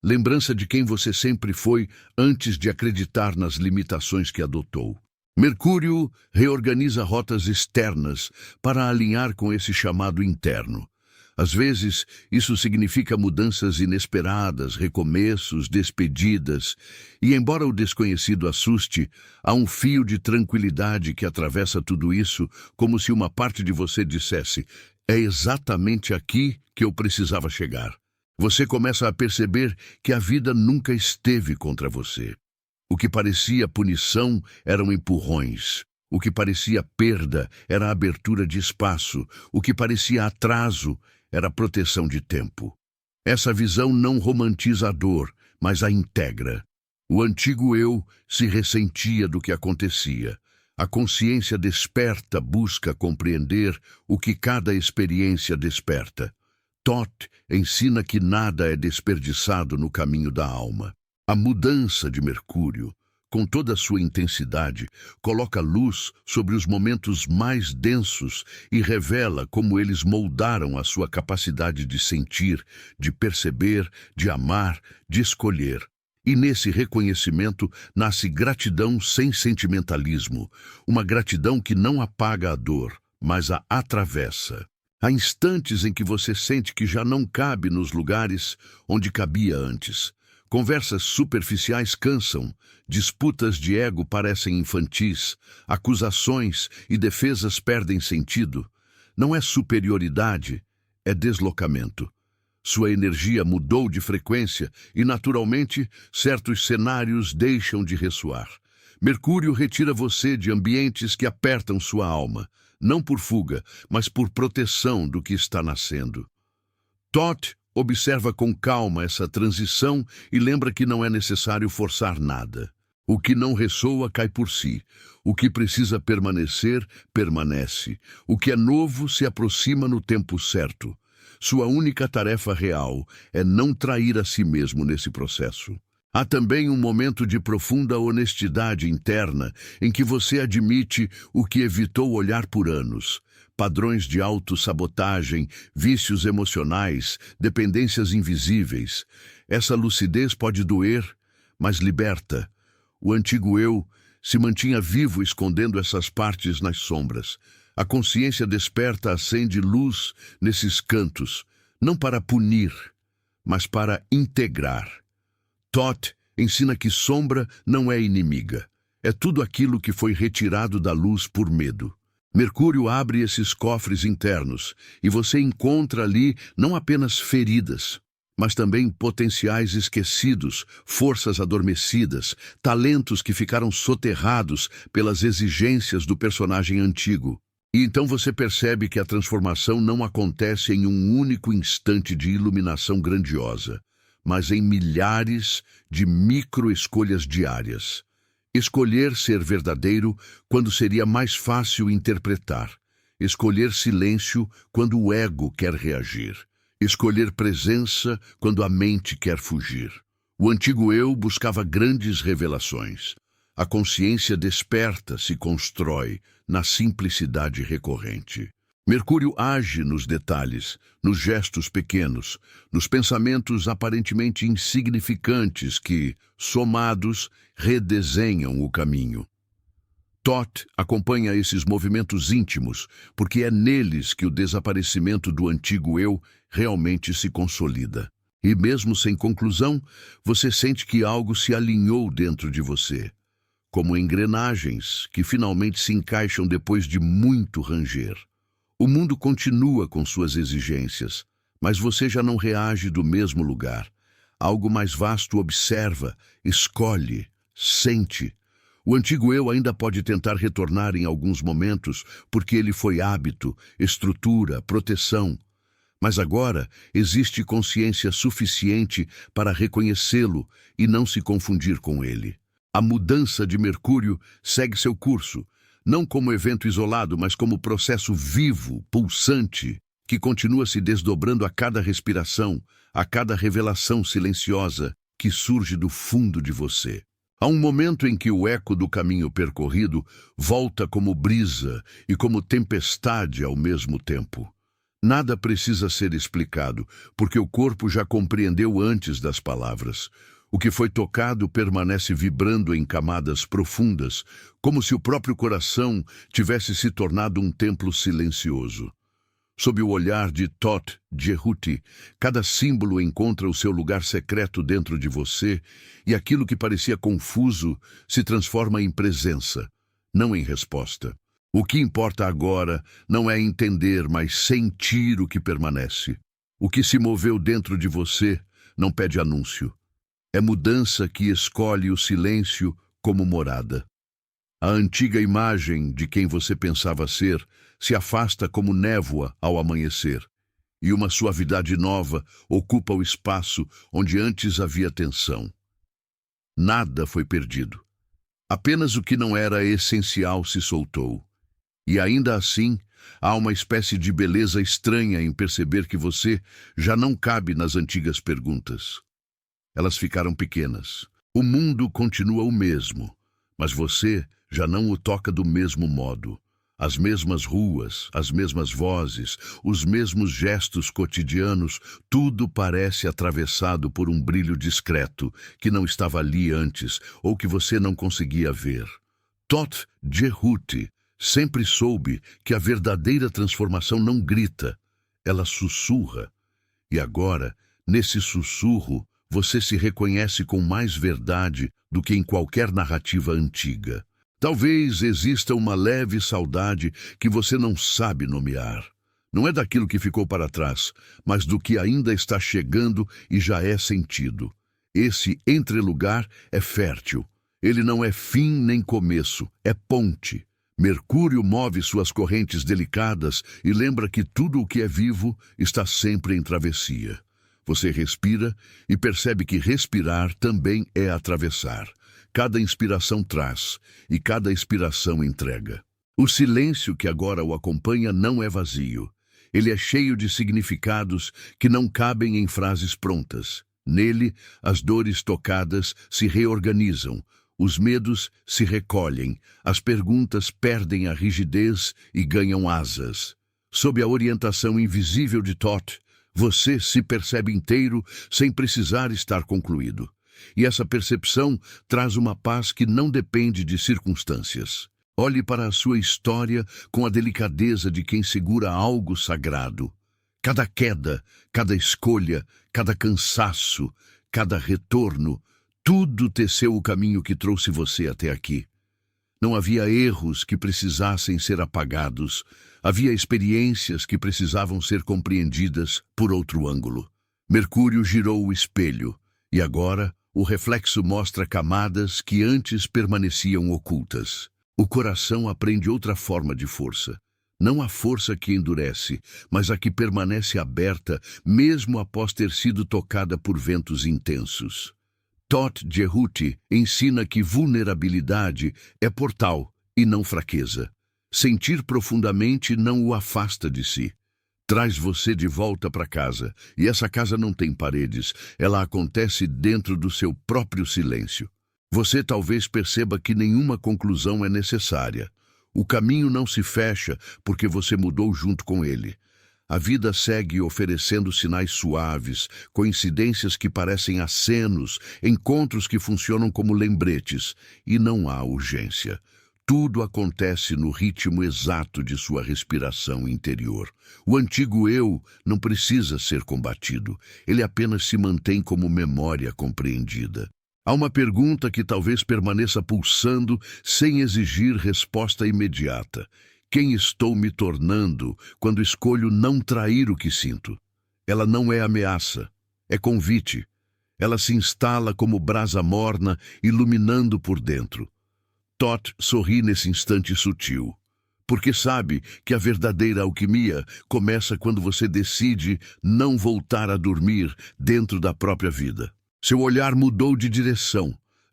Speaker 1: Lembrança de quem você sempre foi antes de acreditar nas limitações que adotou. Mercúrio reorganiza rotas externas para alinhar com esse chamado interno. Às vezes, isso significa mudanças inesperadas, recomeços, despedidas. E embora o desconhecido assuste, há um fio de tranquilidade que atravessa tudo isso, como se uma parte de você dissesse: é exatamente aqui que eu precisava chegar. Você começa a perceber que a vida nunca esteve contra você. O que parecia punição eram empurrões. O que parecia perda era abertura de espaço. O que parecia atraso era proteção de tempo. Essa visão não romantiza a dor, mas a integra. O antigo eu se ressentia do que acontecia. A consciência desperta busca compreender o que cada experiência desperta. Toth ensina que nada é desperdiçado no caminho da alma. A mudança de Mercúrio, com toda a sua intensidade, coloca luz sobre os momentos mais densos e revela como eles moldaram a sua capacidade de sentir, de perceber, de amar, de escolher. E nesse reconhecimento nasce gratidão sem sentimentalismo, uma gratidão que não apaga a dor, mas a atravessa. Há instantes em que você sente que já não cabe nos lugares onde cabia antes. Conversas superficiais cansam, disputas de ego parecem infantis, acusações e defesas perdem sentido. Não é superioridade, é deslocamento. Sua energia mudou de frequência e, naturalmente, certos cenários deixam de ressoar. Mercúrio retira você de ambientes que apertam sua alma, não por fuga, mas por proteção do que está nascendo. Toth observa com calma essa transição e lembra que não é necessário forçar nada. O que não ressoa cai por si. O que precisa permanecer, permanece. O que é novo se aproxima no tempo certo. Sua única tarefa real é não trair a si mesmo nesse processo. Há também um momento de profunda honestidade interna em que você admite o que evitou olhar por anos. Padrões de autossabotagem, vícios emocionais, dependências invisíveis. Essa lucidez pode doer, mas liberta. O antigo eu se mantinha vivo escondendo essas partes nas sombras. A consciência desperta acende luz nesses cantos, não para punir, mas para integrar. Toth ensina que sombra não é inimiga. É tudo aquilo que foi retirado da luz por medo. Mercúrio abre esses cofres internos e você encontra ali não apenas feridas, mas também potenciais esquecidos, forças adormecidas, talentos que ficaram soterrados pelas exigências do personagem antigo. E então você percebe que a transformação não acontece em um único instante de iluminação grandiosa, mas em milhares de micro-escolhas diárias. Escolher ser verdadeiro quando seria mais fácil interpretar. Escolher silêncio quando o ego quer reagir. Escolher presença quando a mente quer fugir. O antigo eu buscava grandes revelações. A consciência desperta, se constrói na simplicidade recorrente. Mercúrio age nos detalhes, nos gestos pequenos, nos pensamentos aparentemente insignificantes que, somados, redesenham o caminho. Thoth acompanha esses movimentos íntimos, porque é neles que o desaparecimento do antigo eu realmente se consolida. E mesmo sem conclusão, você sente que algo se alinhou dentro de você, como engrenagens que finalmente se encaixam depois de muito ranger. O mundo continua com suas exigências, mas você já não reage do mesmo lugar. Algo mais vasto observa, escolhe, sente. O antigo eu ainda pode tentar retornar em alguns momentos, porque ele foi hábito, estrutura, proteção. Mas agora existe consciência suficiente para reconhecê-lo e não se confundir com ele. A mudança de Mercúrio segue seu curso, não como evento isolado, mas como processo vivo, pulsante, que continua se desdobrando a cada respiração, a cada revelação silenciosa que surge do fundo de você. Há um momento em que o eco do caminho percorrido volta como brisa e como tempestade ao mesmo tempo. Nada precisa ser explicado, porque o corpo já compreendeu antes das palavras. O que foi tocado permanece vibrando em camadas profundas, como se o próprio coração tivesse se tornado um templo silencioso. Sob o olhar de Thoth Jehuti, cada símbolo encontra o seu lugar secreto dentro de você, e aquilo que parecia confuso se transforma em presença, não em resposta. O que importa agora não é entender, mas sentir o que permanece. O que se moveu dentro de você não pede anúncio. É mudança que escolhe o silêncio como morada. A antiga imagem de quem você pensava ser se afasta como névoa ao amanhecer, e uma suavidade nova ocupa o espaço onde antes havia tensão. Nada foi perdido. Apenas o que não era essencial se soltou. E ainda assim, há uma espécie de beleza estranha em perceber que você já não cabe nas antigas perguntas. Elas ficaram pequenas. O mundo continua o mesmo, mas você já não o toca do mesmo modo. As mesmas ruas, as mesmas vozes, os mesmos gestos cotidianos, tudo parece atravessado por um brilho discreto que não estava ali antes ou que você não conseguia ver. Thoth Jehuti sempre soube que a verdadeira transformação não grita, ela sussurra. E agora, nesse sussurro, você se reconhece com mais verdade do que em qualquer narrativa antiga. Talvez exista uma leve saudade que você não sabe nomear. Não é daquilo que ficou para trás, mas do que ainda está chegando e já é sentido. Esse entrelugar é fértil. Ele não é fim nem começo, é ponte. Mercúrio move suas correntes delicadas e lembra que tudo o que é vivo está sempre em travessia. Você respira e percebe que respirar também é atravessar. Cada inspiração traz e cada expiração entrega. O silêncio que agora o acompanha não é vazio. Ele é cheio de significados que não cabem em frases prontas. Nele, as dores tocadas se reorganizam, os medos se recolhem, as perguntas perdem a rigidez e ganham asas. Sob a orientação invisível de Thoth, você se percebe inteiro sem precisar estar concluído. E essa percepção traz uma paz que não depende de circunstâncias. Olhe para a sua história com a delicadeza de quem segura algo sagrado. Cada queda, cada escolha, cada cansaço, cada retorno, tudo teceu o caminho que trouxe você até aqui. Não havia erros que precisassem ser apagados. Havia experiências que precisavam ser compreendidas por outro ângulo. Mercúrio girou o espelho, e agora o reflexo mostra camadas que antes permaneciam ocultas. O coração aprende outra forma de força. Não a força que endurece, mas a que permanece aberta mesmo após ter sido tocada por ventos intensos. Thoth Jehuti ensina que vulnerabilidade é portal e não fraqueza. Sentir profundamente não o afasta de si. Traz você de volta para casa, e essa casa não tem paredes, ela acontece dentro do seu próprio silêncio. Você talvez perceba que nenhuma conclusão é necessária. O caminho não se fecha porque você mudou junto com ele. A vida segue oferecendo sinais suaves, coincidências que parecem acenos, encontros que funcionam como lembretes, e não há urgência. Tudo acontece no ritmo exato de sua respiração interior. O antigo eu não precisa ser combatido, ele apenas se mantém como memória compreendida. Há uma pergunta que talvez permaneça pulsando sem exigir resposta imediata. Quem estou me tornando quando escolho não trair o que sinto? Ela não é ameaça, é convite. Ela se instala como brasa morna, iluminando por dentro. Toth sorri nesse instante sutil, porque sabe que a verdadeira alquimia começa quando você decide não voltar a dormir dentro da própria vida. Seu olhar mudou de direção.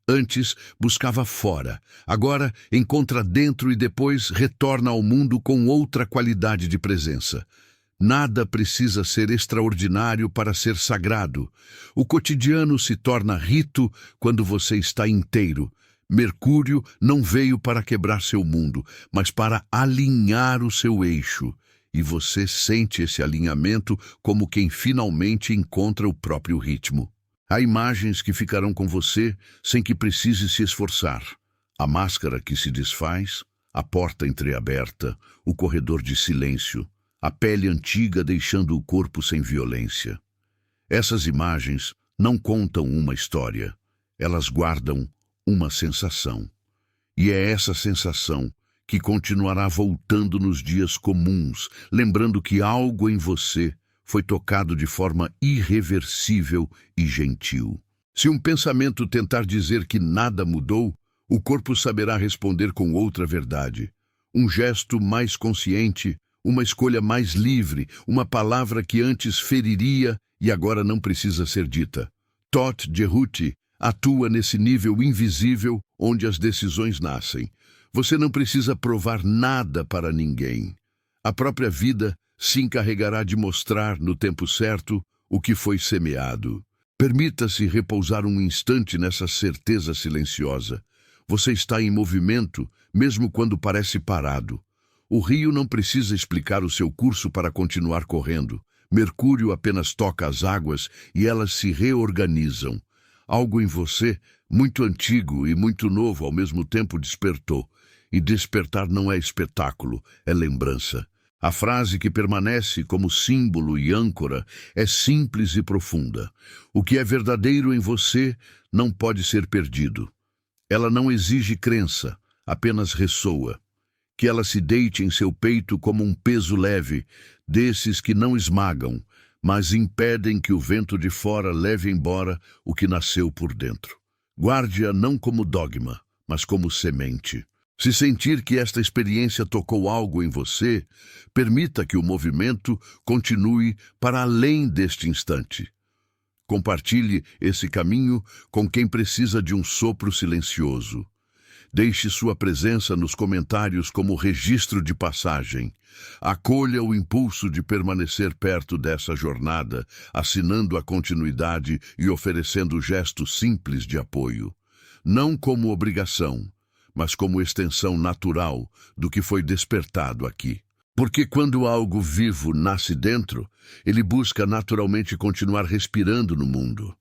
Speaker 1: Antes, buscava fora. Agora, encontra dentro e depois retorna ao mundo com outra qualidade de presença. Nada precisa ser extraordinário para ser sagrado. O cotidiano se torna rito quando você está inteiro. Mercúrio não veio para quebrar seu mundo, mas para alinhar o seu eixo. E você sente esse alinhamento como quem finalmente encontra o próprio ritmo. Há imagens que ficarão com você sem que precise se esforçar. A máscara que se desfaz, a porta entreaberta, o corredor de silêncio, a pele antiga deixando o corpo sem violência. Essas imagens não contam uma história, elas guardam uma sensação. E é essa sensação que continuará voltando nos dias comuns, lembrando que algo em você foi tocado de forma irreversível e gentil. Se um pensamento tentar dizer que nada mudou, o corpo saberá responder com outra verdade. Um gesto mais consciente, uma escolha mais livre, uma palavra que antes feriria e agora não precisa ser dita. Toth Jerhuti atua nesse nível invisível onde as decisões nascem. Você não precisa provar nada para ninguém. A própria vida se encarregará de mostrar, no tempo certo, o que foi semeado. Permita-se repousar um instante nessa certeza silenciosa. Você está em movimento, mesmo quando parece parado. O rio não precisa explicar o seu curso para continuar correndo. Mercúrio apenas toca as águas e elas se reorganizam. Algo em você, muito antigo e muito novo ao mesmo tempo, despertou. E despertar não é espetáculo, é lembrança. A frase que permanece como símbolo e âncora é simples e profunda. O que é verdadeiro em você não pode ser perdido. Ela não exige crença, apenas ressoa. Que ela se deite em seu peito como um peso leve, desses que não esmagam, mas impedem que o vento de fora leve embora o que nasceu por dentro. Guarde-a não como dogma, mas como semente. Se sentir que esta experiência tocou algo em você, permita que o movimento continue para além deste instante. Compartilhe esse caminho com quem precisa de um sopro silencioso. Deixe sua presença nos comentários como registro de passagem. Acolha o impulso de permanecer perto dessa jornada, assinando a continuidade e oferecendo gestos simples de apoio. Não como obrigação, mas como extensão natural do que foi despertado aqui. Porque quando algo vivo nasce dentro, ele busca naturalmente continuar respirando no mundo.